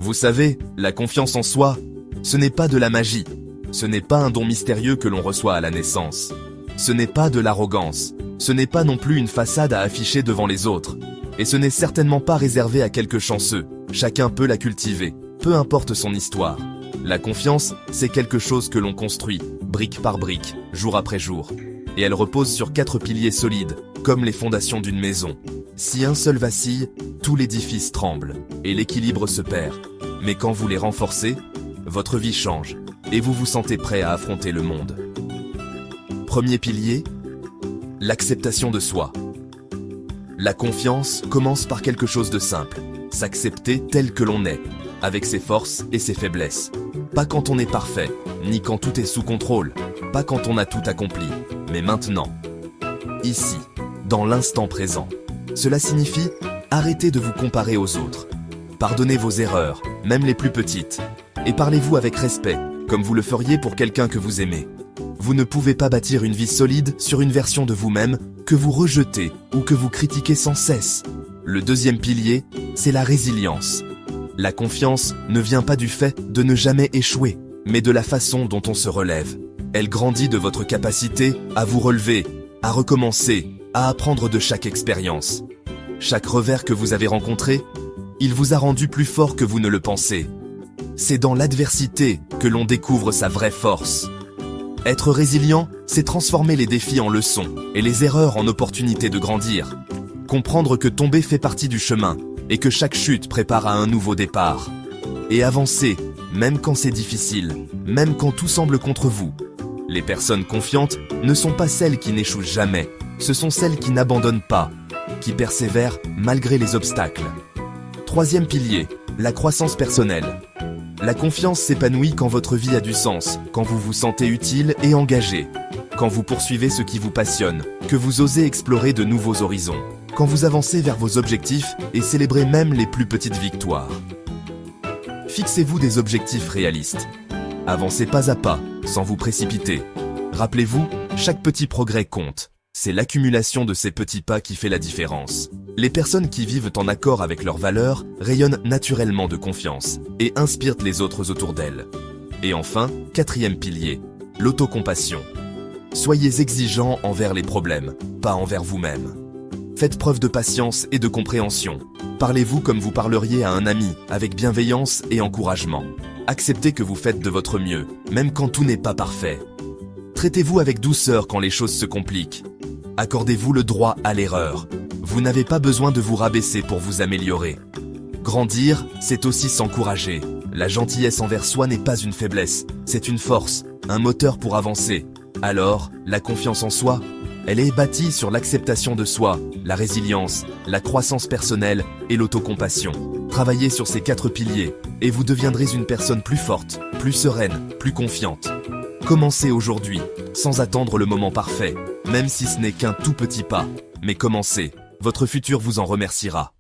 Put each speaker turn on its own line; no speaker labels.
Vous savez, la confiance en soi, ce n'est pas de la magie. Ce n'est pas un don mystérieux que l'on reçoit à la naissance. Ce n'est pas de l'arrogance. Ce n'est pas non plus une façade à afficher devant les autres. Et ce n'est certainement pas réservé à quelques chanceux. Chacun peut la cultiver, peu importe son histoire. La confiance, c'est quelque chose que l'on construit, brique par brique, jour après jour. Et elle repose sur 4 piliers solides, comme les fondations d'une maison. Si un seul vacille, tout l'édifice tremble, et l'équilibre se perd. Mais quand vous les renforcez, votre vie change, et vous vous sentez prêt à affronter le monde. Premier pilier, l'acceptation de soi. La confiance commence par quelque chose de simple, s'accepter tel que l'on est, avec ses forces et ses faiblesses. Pas quand on est parfait, ni quand tout est sous contrôle, pas quand on a tout accompli, mais maintenant. Ici, dans l'instant présent. Cela signifie arrêtez de vous comparer aux autres. Pardonnez vos erreurs, même les plus petites, et parlez-vous avec respect, comme vous le feriez pour quelqu'un que vous aimez. Vous ne pouvez pas bâtir une vie solide sur une version de vous-même que vous rejetez ou que vous critiquez sans cesse. Le deuxième pilier, c'est la résilience. La confiance ne vient pas du fait de ne jamais échouer, mais de la façon dont on se relève. Elle grandit de votre capacité à vous relever, à recommencer, à apprendre de chaque expérience. Chaque revers que vous avez rencontré, il vous a rendu plus fort que vous ne le pensez. C'est dans l'adversité que l'on découvre sa vraie force. Être résilient, c'est transformer les défis en leçons et les erreurs en opportunités de grandir. Comprendre que tomber fait partie du chemin et que chaque chute prépare à un nouveau départ. Et avancer, même quand c'est difficile, même quand tout semble contre vous. Les personnes confiantes ne sont pas celles qui n'échouent jamais, ce sont celles qui n'abandonnent pas, qui persévèrent malgré les obstacles. Troisième pilier, la croissance personnelle. La confiance s'épanouit quand votre vie a du sens, quand vous vous sentez utile et engagé, quand vous poursuivez ce qui vous passionne, que vous osez explorer de nouveaux horizons, quand vous avancez vers vos objectifs et célébrez même les plus petites victoires. Fixez-vous des objectifs réalistes. Avancez pas à pas, sans vous précipiter. Rappelez-vous, chaque petit progrès compte. C'est l'accumulation de ces petits pas qui fait la différence. Les personnes qui vivent en accord avec leurs valeurs rayonnent naturellement de confiance et inspirent les autres autour d'elles. Et enfin, quatrième pilier, l'autocompassion. Soyez exigeants envers les problèmes, pas envers vous-même. Faites preuve de patience et de compréhension. Parlez-vous comme vous parleriez à un ami, avec bienveillance et encouragement. Acceptez que vous faites de votre mieux, même quand tout n'est pas parfait. Traitez-vous avec douceur quand les choses se compliquent. Accordez-vous le droit à l'erreur. Vous n'avez pas besoin de vous rabaisser pour vous améliorer. Grandir, c'est aussi s'encourager. La gentillesse envers soi n'est pas une faiblesse, c'est une force, un moteur pour avancer. Alors, la confiance en soi, elle est bâtie sur l'acceptation de soi, la résilience, la croissance personnelle et l'autocompassion. Travaillez sur ces 4 piliers et vous deviendrez une personne plus forte, plus sereine, plus confiante. Commencez aujourd'hui, sans attendre le moment parfait, même si ce n'est qu'un tout petit pas. Mais commencez, votre futur vous en remerciera.